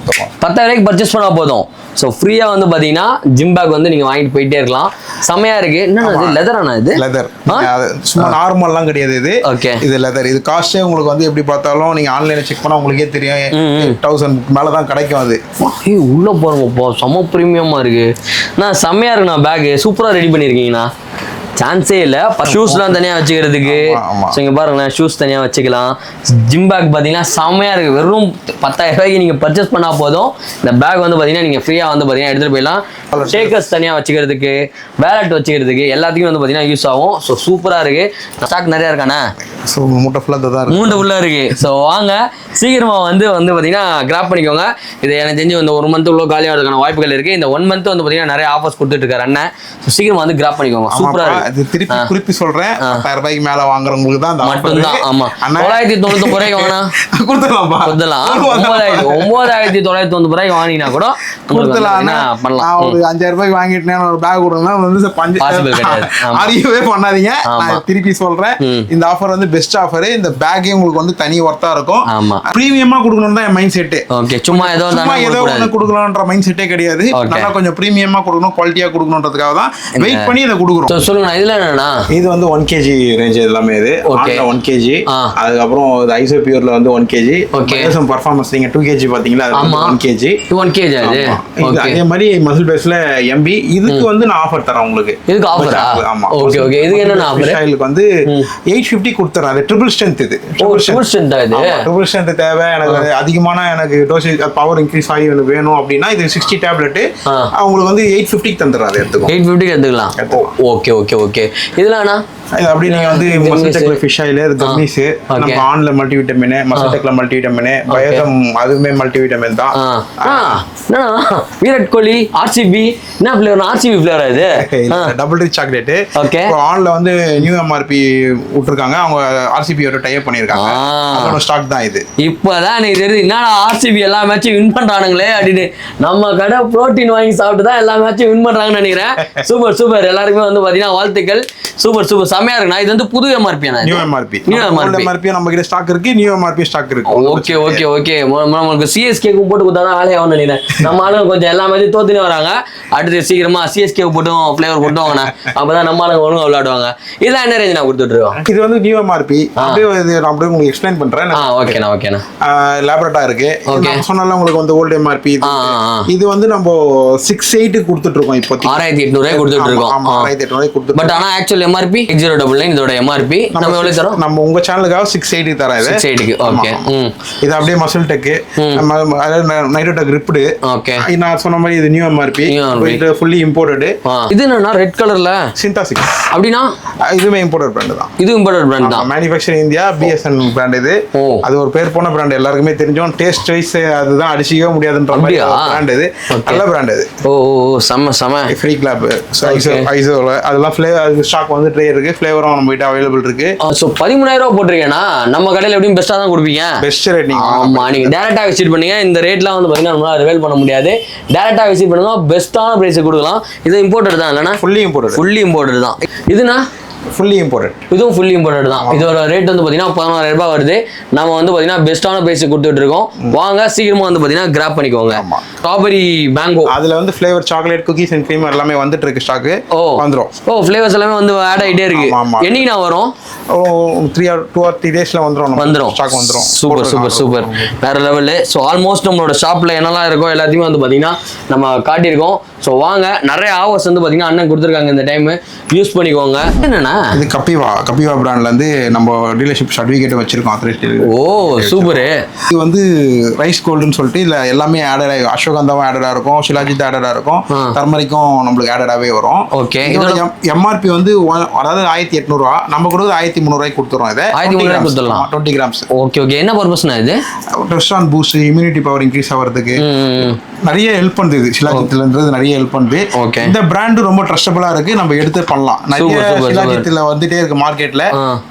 10,000 பர்ச்சேஸ் பண்ணா போதும். ஸோ ஃப்ரீயா வந்து பாத்தீங்கன்னா ஜிம் பேக் வந்து நீங்க வாங்கிட்டு போயிட்டே இருக்கலாம். செமையா இருக்கு. என்னன்னா லெதரானா? இது லெதர், சும்மா நார்மல்லாம் கிடையாது. இது ஓகே, இது லெதர். இது காஸ்டே உங்களுக்கு வந்து எப்படி பார்த்தாலும் நீங்க ஆன்லைன்ல செக் பண்ணா உங்களுக்கே தெரியும், 8,000 மேல தான் கிடைக்கும். அது உள்ள போறோம், செம பிரீமியமா இருக்கு. நான் செமையா இருக்குண்ணா. பேக் சூப்பரா ரெடி பண்ணிருக்கீங்கண்ணா. சான்ஸே இல்லை. ஷூஸ்லாம் தனியாக வச்சுக்கிறதுக்கு ஸோ இங்கே பாருங்களேன், ஷூஸ் தனியாக வச்சுக்கலாம். ஜிம் பேக் பார்த்தீங்கன்னா செம்மையாக இருக்குது. வெறும் 10,000 ரூபாய்க்கு நீங்கள் பர்ச்சேஸ் பண்ணால் போதும். இந்த பேக் வந்து பார்த்தீங்கன்னா நீங்கள் ஃப்ரீயாக வந்து பார்த்தீங்கன்னா எடுத்துகிட்டு போயிடலாம். ஷேக்கர்ஸ் தனியாக வச்சுக்கிறதுக்கு, வேலட் வச்சுக்கிறதுக்கு எல்லாத்துக்கும் வந்து பார்த்தீங்கன்னா யூஸ் ஆகும். ஸோ சூப்பராக இருக்குது. ஸ்டாக் நிறையா இருக்கானே. ஸோ மூட்டை ஃபுல்லாக தான் மூட்டை ஃபுல்லாக இருக்குது. ஸோ வாங்க சீக்கிரமாக வந்து பார்த்தீங்கன்னா கிராப் பண்ணிக்கோங்க. இது எனக்கு தெரிஞ்சு வந்து 1 மந்த் உள்ள காலியாக இருக்கான வாய்ப்புகள் இருக்குது. இந்த 1 மந்த் வந்து பார்த்தீங்கன்னா நிறைய ஆஃபர்ஸ் கொடுத்துட்டு இருக்காரு அண்ணன். ஸோ சீக்கிரமாக வந்து கிராப் பண்ணிக்கோங்க. சூப்பராக இருக்குது. திருப்பி குறிப்பி சொல்கிறேன், 10,000 ரூபாய்க்கு மேலே வாங்குறவங்களுக்கு தான் மட்டும்தான். ஆமாம், 999 ரூபாய்க்கு வாங்கினா கொடுத்துடலாம். 9,999 ரூபாய்க்கு வாங்கினா கூட பண்ணலாம். ஒரு 5,000 ரூபாய்க்கு வாங்கிட்டேன் ஒரு பேக் கொடுங்கன்னா வந்து அறியவே பண்ணாதீங்க. நான் திருப்பி சொல்றேன், இந்த ஆஃபர் வந்து பெஸ்ட் ஆஃபர். இந்த பேக்கே உங்களுக்கு வந்து தனி ஒர்த்தா இருக்கும். பிரீமியமா கொடுக்கணும் தான் என் மைண்ட் செட். ஓகே, சும்மா ஏதோ ஒன்று கொடுக்கலாம்ன்ற மைண்ட் செட்டே கிடையாது. நல்லா கொஞ்சம் பிரீமியமா கொடுக்கணும், குவாலிட்டியா கொடுக்கணுன்றதுக்காக தான் வெயிட் பண்ணி இதை கொடுக்குறோம். சொல்லுங்க, இதுல என்னன்னா இது வந்து 1 kg ரேஞ்ச் எல்லாமே. இது 1 kg. அதுக்கப்புறம் ஐசோ பியூர்ல வந்து 1 kg. பர்ஃபார்மன்ஸ் நீங்க 2 kg பாத்தீங்களா, 1 kg. அதே மாதிரி மசில் பேஸ்ல MB. இதுக்கு வந்து நான் ஆஃபர் தரேன் உங்களுக்கு. இதுக்கு ஆஃபரா? ஆமா. Okay okay. இதுக்கு என்ன ஆஃபர்? ஸ்டைலுக்கு வந்து 850 கொடுத்துறேன். அது ட்ரிபிள் ஸ்ட்ரென்த். இது ட்ரிபிள் ஸ்ட்ரென்த் இது. ட்ரிபிள் ஸ்ட்ரென்த் தேவை எனக்கு, அதிகமான எனக்கு டோசேஜ் பவர் இன்க்ரீஸ் ஆகி எனக்கு வேணும் அப்படின்னா இது 60 டேப்லெட் உங்களுக்கு வந்து 850 தந்துறேன். அது எடுத்துக்கோ. 850 எடுத்துக்கலாம். Okay okay okay. இதெல்லாம் இது அப்படி நீங்க வந்து மசில் டெக்ல ஃபிஷ் ஆயில், கம்மிஸ், நம்ம ஆன்ல மல்டி விட்டமின், மசில் டெக்ல மல்டி விட்டமின், பயோசம் அதுமே மல்டி விட்டமின் தான். விராட் கோலி RCB என்ன ஃப்ளேவர்? RCB ஃப்ளேவர் இது டபுள் ரிச் சாக்லேட். ஓகே. ஆன்ல வந்து நியூ MRP விட்டுருக்காங்க. அவங்க RCB யோட டை அப் பண்ணிருக்காங்க. அதோட ஸ்டாக் தான் இது. இப்போதான் எனக்கு தெரியுது என்னடா RCB எல்லா மேட்சும் வின் பண்றானுங்களே அப்படின்னு. நம்ம கடை புரோட்டீன் வாங்கி சாப்பிட்டு தான் எல்லா மேட்சும் வின் பண்றாங்கன்னு நினைக்கிறேன். Super super. எல்லாருக்குமே வந்து பாத்தீங்கன்னா வாழ்த்துக்கள். சூப்பர் சூப்பர், செமையா இருக்குண்ணா. இது வந்து புது MRP. நியூ MRP நம்ம கிட்ட ஸ்டாக் இருக்கு. நியூ MRP ஸ்டாக் இருக்கு. Okay okay okay. நமக்கு CSK போட்டு கொடுத்தாதான் ஆளே ஆகும் நினைக்கிறேன். நம்ம ஆளுங்க கொஞ்சம் எல்லா மேட்சும் தோத்துனே வராங்க. அடுத்து சீக்கிரமா CSK போட்டும் ஃபிளேவர் போட்டும் வாங்கினா அப்பதான் நம்ம ஆளுங்க ஒழுங்காக விளையாடுவாங்க. இதான் என்ன ரேஞ்ச் நான் கொடுத்துட்டு இருக்கோம். இது வந்து நியூ MRP. அப்படியே நான் அப்படியே உங்களுக்கு எக்ஸ்பிளைன் பண்றேன். ஓகேண்ணா ஓகேண்ணா. லேபரேட்டா இருக்கு. சொன்னால உங்களுக்கு வந்து ஓல்டு MRP. இது வந்து நம்ம 6,800 கொடுத்துட்டு இருக்கோம். இப்போ 6,800 கொடுத்துட்டு இருக்கோம். 6,800 கொடுத்துட்டு. பட் ஆனா ஆக்சுவல் MRP 8099 இதோட MRP நம்ம எவ்வளவு தரோம்? நம்ம உங்க சேனலுக்காக 680 தரேன். இது 680. ஓகே. இது அப்படியே muscle tech, nitro tech ribbed. Okay. நான் சொன்ன மாதிரி இது நியூ MRP. இது ஃபுல்லி இம்போர்ட்டட். இது என்னன்னா ரெட் கலர்ல சிந்தாசிக். அப்படினா இதுமே இம்போர்ட்டட் பிராண்ட் தான். இது இம்போர்ட்டட் பிராண்ட் தான். மேனுஃபேக்சர் இந்தியா, BSN பிராண்ட் இது. அது ஒரு பேர் போன பிராண்ட், எல்லாருக்குமே தெரிஞ்சோம். டேஸ்ட் வைஸ் அதுதான் அடிச்சிக்கவே முடியாதுன்ற மாதிரி பிராண்ட் இது. நல்ல பிராண்ட் இது. ஓ செம செம. ஃப்ரீ கிளாப், ஐசோல அதெல்லாம் ஃப்ளேவர் ஸ்டாக் வந்து ட்ரே இருக்கு. ஃப்ளேவரும் நம்ம கிட்ட அவைலபிள் இருக்கு. சோ 13,000 ரூபாய் போட்டுருக்கேன்னா நம்ம கடையில எப்படியும் பெஸ்டா தான் கொடுப்பீங்க. Best rate. நீங்க ஆமா, நீங்க டைரக்டா விசிட் பண்ணீங்க. இந்த ரேட்லாம் வந்து பாத்தீங்கன்னா நம்மளால ரிவைல் பண்ண முடியாது. டைரக்டா விசிட் பண்ணுங்க, பெஸ்ட்டான பிரைஸ் கொடுக்கலாம். இது இம்போர்ட்டட் தான் இல்லனா? ஃபுல்லி இம்போர்ட்டட் தான். இதுனா ஃபுல்லி இம்போர்ட்டட். இதுவும் ஃபுல்லி இம்போர்ட்டட் தான். இதோட ரேட் வந்து பாத்தீங்கன்னா 16,000 ரூபாய் வருது. நம்ம வந்து பாத்தீங்கன்னா பெஸ்ட்டான பிரைஸ் கொடுத்துட்டு இருக்கோம். வாங்க சீக்கிரமா வந்து பாத்தீங்கன்னா கிராப் பண்ணிக்கோங்க. ஸ்ட்ராபெரி மேங்கோ, அதுல வந்து flavour chocolate, cookies and cream எல்லாமே வந்துட்டு இருக்கு. ஸ்டாக் வந்துரும். ஃப்ளேவர்ஸ் எல்லாமே வந்து ஆட் ஆயிட்டே இருக்கு. என்னைக்கு நான் வரும்? 2 or 3 டேஸ்ல வந்துரும். ஸ்டாக் வந்துரும். சூப்பர் சூப்பர் சூப்பர், வேற லெவல். ஸோ ஆல்மோஸ்ட் நம்மளோட ஷாப்ல என்னெல்லாம் இருக்கோ எல்லாத்தையுமே வந்து பாத்தீங்கன்னா நம்ம காட்டியிருக்கோம். ஸோ வாங்க, நிறைய ஆஃபர்ஸ் வந்து பாத்தீங்கன்னா அண்ணன் கொடுத்துருக்காங்க. இந்த டைம் யூஸ் பண்ணிக்கோங்க. என்னன்னா இது கப்பிவா பிராண்ட்ல இருந்து நம்ம டீலர்ஷிப் சர்டிஃபிகேட் வச்சிருக்கோம். அத்தரைஸ்ட். ஓ சூப்பர். இது வந்து ரைஸ் கோல்டுன்னு சொல்லிட்டு இல்ல எல்லாமே ஆடட் ஆகும். அஸ்வகந்தாவும் ஆடடா இருக்கும், ஷிலாஜித் ஆடடா இருக்கும், டர்மரிக்கும் நம்மளுக்கு ஆடடாவே வரும். ஓகே. இதோட MRP வந்து அதாவது 1,800 ரூபா. நம்ம கூட 1,300 ரூபாய்க்கு கொடுத்துறோம். இதை 1,300 கொடுத்துடலாம். 20 கிராம்ஸ். Okay okay. என்ன பர்பஸ்னா இது? Restaurant boost, immunity power increase ஆகிறதுக்கு நிறைய ஹெல்ப் பண்ணுது. இது ஷிலாஜித்லன்றது நிறைய ஹெல்ப் பண்ணுது. இந்த பிராண்ட் ரொம்ப ட்ரஸ்டபிளா இருக்கு. நம்ம எடுத்து பண்ணலாம். நிறைய ஷிலாஜித்ல வந்துட்டே இருக்கு மார்க்கெட்ல.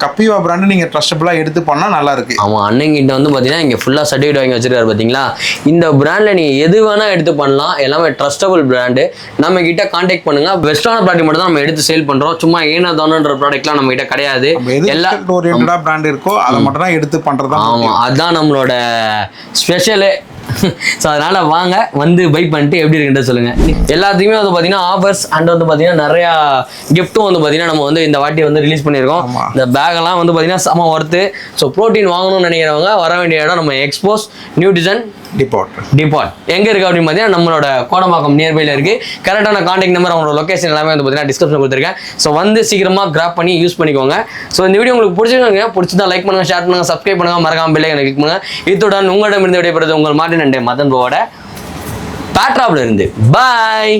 கப்பிவா பிராண்ட் நீங்க ட்ரஸ்டபிளா எடுத்து பண்ணா நல்லா இருக்கு. ஆமா, அண்ணங்கிட்ட வந்து பாத்தீங்கன்னா இங்க ஃபுல்லா சர்டிஃபிகேட் வாங்கி வச்சிருக்காரு பாத்தீங்களா. இந்த பிராண்ட்ல நீங்க எது வேணா எடுத்து பண்ணலாம். எல்லாமே ட்ரஸ்டபிள் பிராண்டு. நம்ம கிட்ட கான்டாக்ட் பண்ணுங்க. பெஸ்டான ப்ராடக்ட் மட்டும் தான் நம்ம எடுத்து சேல் பண்றோம். சும்மா ஏனா தானன்ற ப்ராடக்ட்லாம் நம்ம கிட்ட கிடையாது. எல்லா ஓரியன்டடா பிராண்ட் இருக்கோ அதை மட்டும் தான் எடுத்து பண்றதா. ஆமா, அதான் நம்மளோட ஸ்பெஷலே. ஸோ அதனால வாங்க வந்து பை பண்ணிட்டு எப்படி இருக்குன்னு சொல்லுங்க. எல்லாத்துக்குமே வந்து பார்த்தீங்கன்னா ஆஃபர்ஸ் அண்ட் வந்து பார்த்தீங்கன்னா நிறையா கிஃப்ட்டும் வந்து பார்த்தீங்கன்னா நம்ம வந்து இந்த வாட்டி வந்து ரிலீஸ் பண்ணியிருக்கோம். இந்த பேக்கெல்லாம் வந்து பார்த்தீங்கன்னா செம ஒர்த்து. ஸோ ப்ரோட்டீன் வாங்கணும்னு நினைக்கிறவங்க வர வேண்டிய இடம் நம்ம எக்ஸ்போஸ் நியூட்ரிஷன் டிபார்ட் எங்கே இருக்குது அப்படின்னு பார்த்தீங்கன்னா நம்மளோட கோடம்பாக்கம் நியர்பையில் இருக்குது. கரெக்டான காண்டாக்ட் நம்பர் அவங்களோட லொக்கேஷன் எல்லாமே வந்து பார்த்தீங்கன்னா டிஸ்கிரிப்ஷன் கொடுத்துருக்கேன். ஸோ வந்து சீக்கிரமாக கிராப் பண்ணி யூஸ் பண்ணிக்கோங்க. ஸோ இந்த வீடியோ உங்களுக்கு பிடிச்சதா லைக் பண்ணுங்கள், ஷேர் பண்ணுங்கள், சப்ஸ்கிரைப் பண்ணுங்கள், மறக்காம பெல் ஐகானை கிளிக் பண்ணுங்கள். இத்துடன் உங்களிடமிருந்து விடைபெறுவது உங்கள் மார்ட்டின் அண்ட் மதன் ப்ரோவோட பேட்ராப்ல இருந்து. பாய்.